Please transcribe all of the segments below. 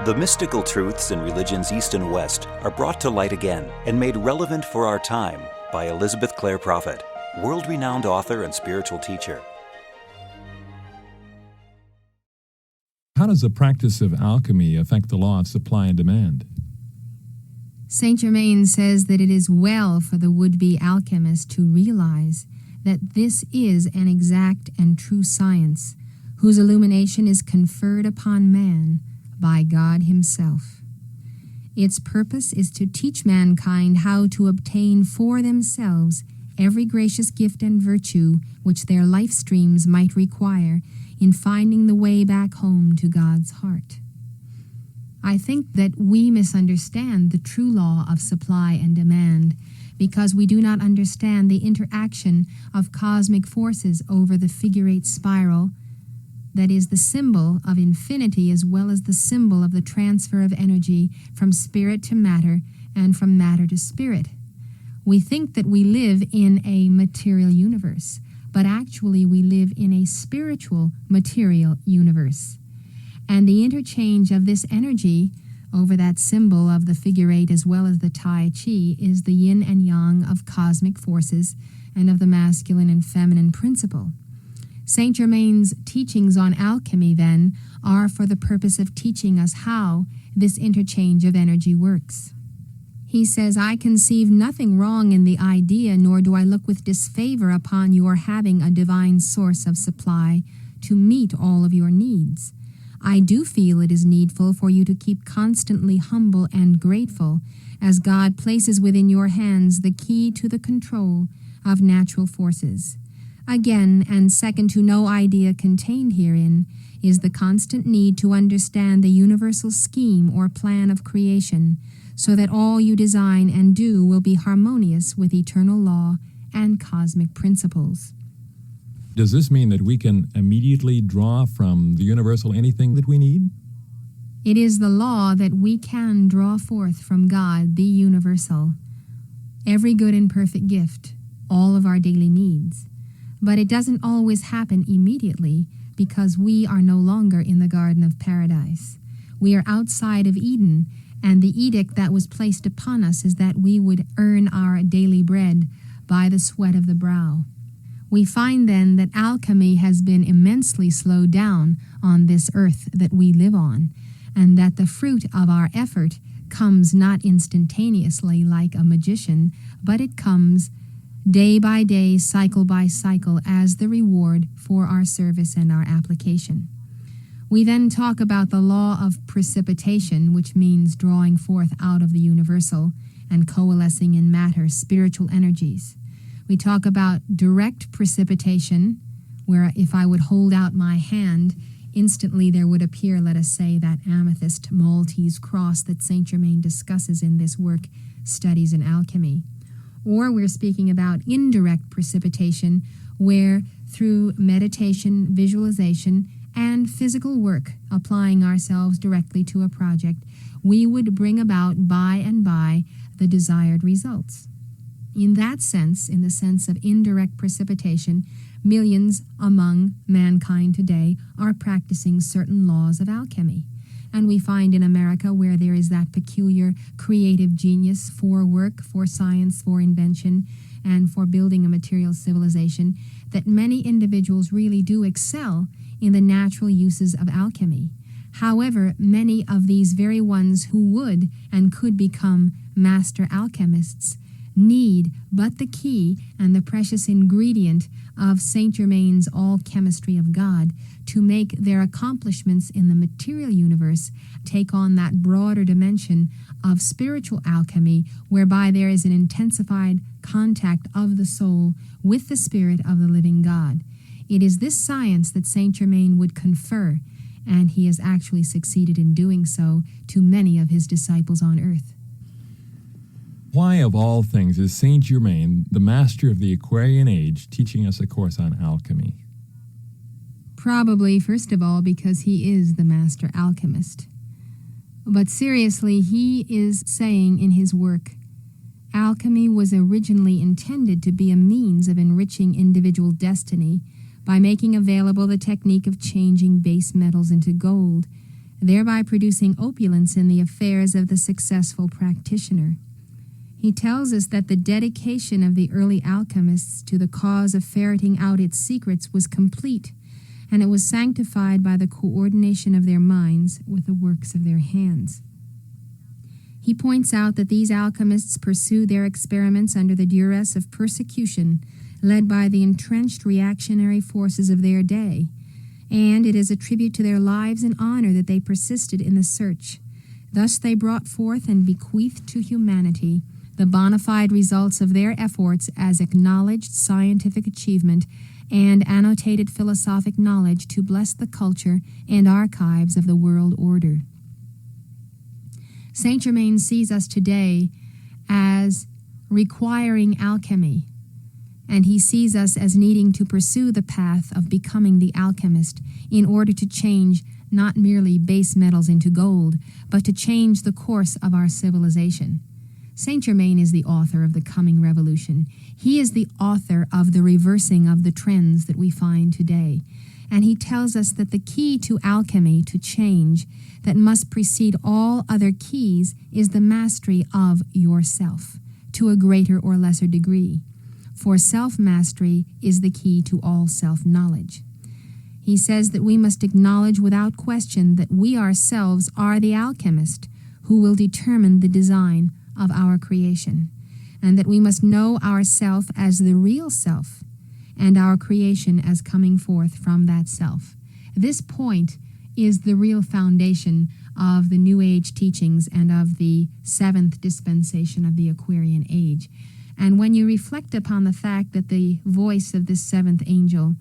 The mystical truths in religions East and West are brought to light again and made relevant for our time by Elizabeth Clare Prophet, world-renowned author and spiritual teacher. How does the practice of alchemy affect the law of supply and demand? Saint Germain says that it is well for the would-be alchemist to realize that this is an exact and true science, whose illumination is conferred upon man by God himself. Its purpose is to teach mankind how to obtain for themselves every gracious gift and virtue which their life streams might require in finding the way back home to God's heart. I think that we misunderstand the true law of supply and demand because we do not understand the interaction of cosmic forces over the figure-8 spiral that is the symbol of infinity as well as the symbol of the transfer of energy from spirit to matter and from matter to spirit. We think that we live in a material universe, but actually we live in a spiritual material universe. And the interchange of this energy over that symbol of the figure-8 as well as the Tai Chi is the yin and yang of cosmic forces and of the masculine and feminine principle. Saint Germain's teachings on alchemy, then, are for the purpose of teaching us how this interchange of energy works. He says, I conceive nothing wrong in the idea, nor do I look with disfavor upon your having a divine source of supply to meet all of your needs. I do feel it is needful for you to keep constantly humble and grateful, as God places within your hands the key to the control of natural forces. Again, and second to no idea contained herein, is the constant need to understand the universal scheme or plan of creation, so that all you design and do will be harmonious with eternal law and cosmic principles. Does this mean that we can immediately draw from the universal anything that we need? It is the law that we can draw forth from God, the universal, every good and perfect gift, all of our daily needs. But it doesn't always happen immediately because we are no longer in the Garden of Paradise. We are outside of Eden, and the edict that was placed upon us is that we would earn our daily bread by the sweat of the brow. We find then that alchemy has been immensely slowed down on this earth that we live on, and that the fruit of our effort comes not instantaneously like a magician, but it comes day by day, cycle by cycle, as the reward for our service and our application. We then talk about the law of precipitation, which means drawing forth out of the universal and coalescing in matter spiritual energies. We talk about direct precipitation, where if I would hold out my hand, instantly there would appear, let us say, that amethyst Maltese cross that Saint Germain discusses in this work, Studies in Alchemy. Or we're speaking about indirect precipitation, where through meditation, visualization, and physical work, applying ourselves directly to a project, we would bring about by and by the desired results. In that sense, in the sense of indirect precipitation, millions among mankind today are practicing certain laws of alchemy. And we find in America, where there is that peculiar creative genius for work, for science, for invention, and for building a material civilization, that many individuals really do excel in the natural uses of alchemy. However, many of these very ones who would and could become master alchemists need but the key and the precious ingredient of Saint Germain's alchemistry of God to make their accomplishments in the material universe take on that broader dimension of spiritual alchemy, whereby there is an intensified contact of the soul with the spirit of the living God. It is this science that Saint Germain would confer, and he has actually succeeded in doing so to many of his disciples on earth. Why, of all things, is Saint Germain, the master of the Aquarian age, teaching us a course on alchemy? Probably, first of all, because he is the master alchemist. But seriously, he is saying in his work, alchemy was originally intended to be a means of enriching individual destiny by making available the technique of changing base metals into gold thereby producing opulence in the affairs of the successful practitioner. He tells us that the dedication of the early alchemists to the cause of ferreting out its secrets was complete, and it was sanctified by the coordination of their minds with the works of their hands. He points out that these alchemists pursue their experiments under the duress of persecution, led by the entrenched reactionary forces of their day, and it is a tribute to their lives and honor that they persisted in the search. Thus they brought forth and bequeathed to humanity the bona fide results of their efforts as acknowledged scientific achievement and annotated philosophic knowledge to bless the culture and archives of the world order. Saint Germain sees us today as requiring alchemy, and he sees us as needing to pursue the path of becoming the alchemist in order to change not merely base metals into gold, but to change the course of our civilization. Saint Germain is the author of the coming revolution. He is the author of the reversing of the trends that we find today. And he tells us that the key to alchemy, to change, that must precede all other keys, is the mastery of yourself, to a greater or lesser degree. For self-mastery is the key to all self-knowledge. He says that we must acknowledge without question that we ourselves are the alchemist who will determine the design of our creation, and that we must know ourself as the real self, and our creation as coming forth from that self. This point is the real foundation of the New Age teachings and of the seventh dispensation of the Aquarian age. And when you reflect upon the fact that the voice of this seventh angel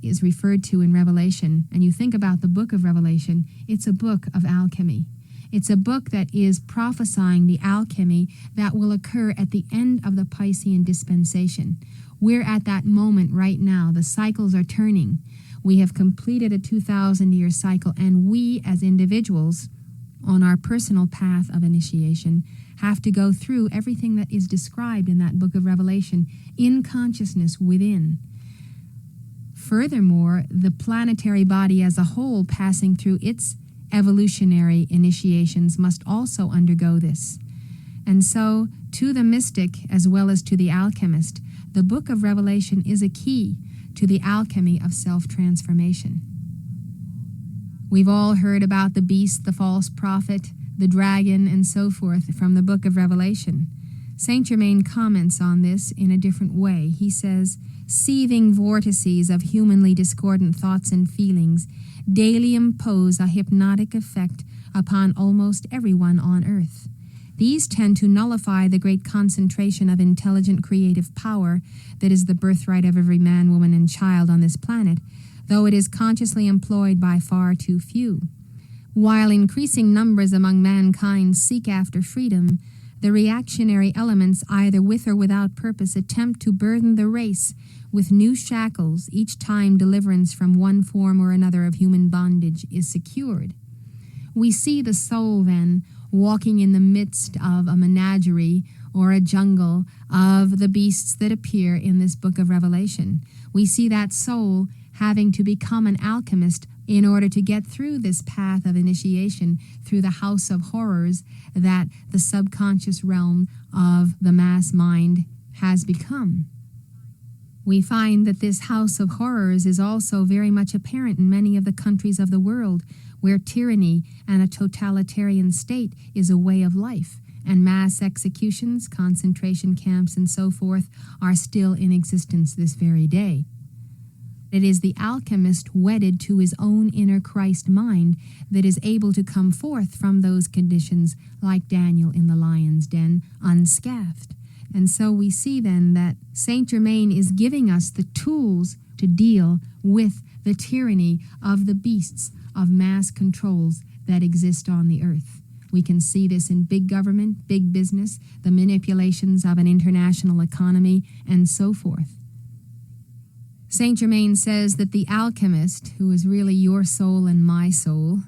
is referred to in Revelation, and you think about the book of Revelation, it's a book of alchemy. It's a book that is prophesying the alchemy that will occur at the end of the Piscean dispensation. We're at that moment right now. The cycles are turning. We have completed a 2,000-year cycle, and we as individuals on our personal path of initiation have to go through everything that is described in that book of Revelation in consciousness within. Furthermore, the planetary body as a whole passing through its evolutionary initiations must also undergo this. And so, to the mystic as well as to the alchemist, the book of Revelation is a key to the alchemy of self-transformation. We've all heard about the beast, the false prophet, the dragon, and so forth from the book of Revelation. Saint Germain comments on this in a different way. He says, "Seething vortices of humanly discordant thoughts and feelings daily impose a hypnotic effect upon almost everyone on earth. These tend to nullify the great concentration of intelligent creative power that is the birthright of every man, woman, and child on this planet, though it is consciously employed by far too few. While increasing numbers among mankind seek after freedom, the reactionary elements, either with or without purpose, attempt to burden the race with new shackles each time deliverance from one form or another of human bondage is secured." We see the soul, then, walking in the midst of a menagerie or a jungle of the beasts that appear in this book of Revelation. We see that soul having to become an alchemist in order to get through this path of initiation, through the house of horrors that the subconscious realm of the mass mind has become. We find that this house of horrors is also very much apparent in many of the countries of the world where tyranny and a totalitarian state is a way of life, and mass executions, concentration camps, and so forth are still in existence this very day. It is the alchemist wedded to his own inner Christ mind that is able to come forth from those conditions, like Daniel in the lion's den, unscathed. And so we see then that Saint Germain is giving us the tools to deal with the tyranny of the beasts of mass controls that exist on the earth. We can see this in big government, big business, the manipulations of an international economy, and so forth. Saint Germain says that the alchemist, who is really your soul and my soul,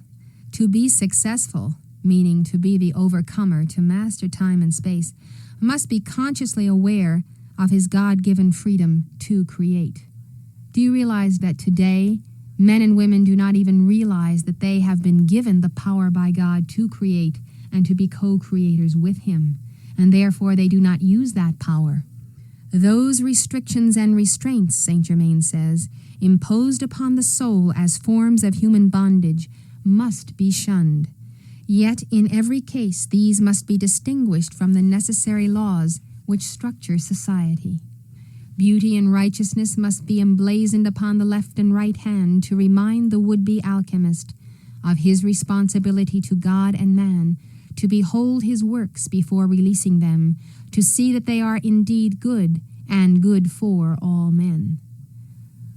to be successful, meaning to be the overcomer, to master time and space, must be consciously aware of his God-given freedom to create. Do you realize that today Men and women do not even realize that they have been given the power by God to create and to be co-creators with Him, and therefore they do not use that power. Those restrictions and restraints, Saint Germain says, imposed upon the soul as forms of human bondage must be shunned. Yet in every case these must be distinguished from the necessary laws which structure society. Beauty and righteousness must be emblazoned upon the left and right hand to remind the would-be alchemist of his responsibility to God and man, to behold his works before releasing them, to see that they are indeed good and good for all men.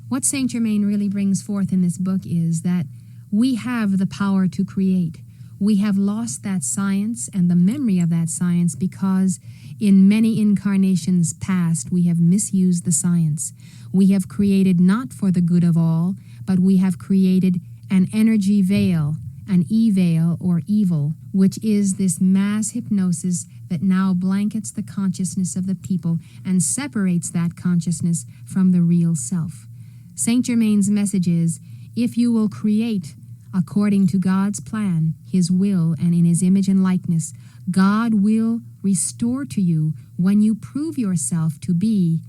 What Saint Germain really brings forth in this book is that we have the power to create. We have lost that science and the memory of that science because in many incarnations past we have misused the science. We have created not for the good of all, but we have created an energy veil, an e-veil or evil, which is this mass hypnosis that now blankets the consciousness of the people and separates that consciousness from the real self. Saint Germain's message is, if you will create according to God's plan, His will, and in His image and likeness, God will restore to you when you prove yourself to be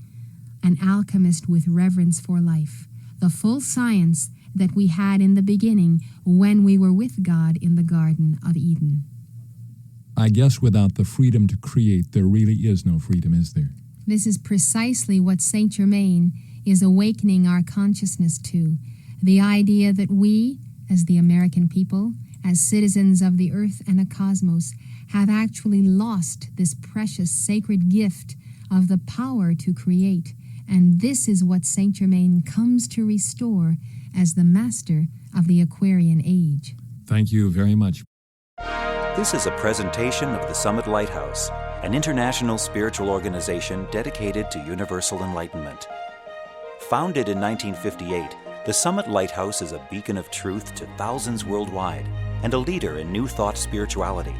an alchemist with reverence for life, the full science that we had in the beginning when we were with God in the Garden of Eden. I guess without the freedom to create, there really is no freedom, is there? This is precisely what Saint Germain is awakening our consciousness to, the idea that we, as the American people, as citizens of the earth and the cosmos, have actually lost this precious sacred gift of the power to create. And this is what Saint Germain comes to restore as the master of the Aquarian age. Thank you very much. This is a presentation of the Summit Lighthouse, an international spiritual organization dedicated to universal enlightenment. Founded in 1958, the Summit Lighthouse is a beacon of truth to thousands worldwide and a leader in New Thought spirituality.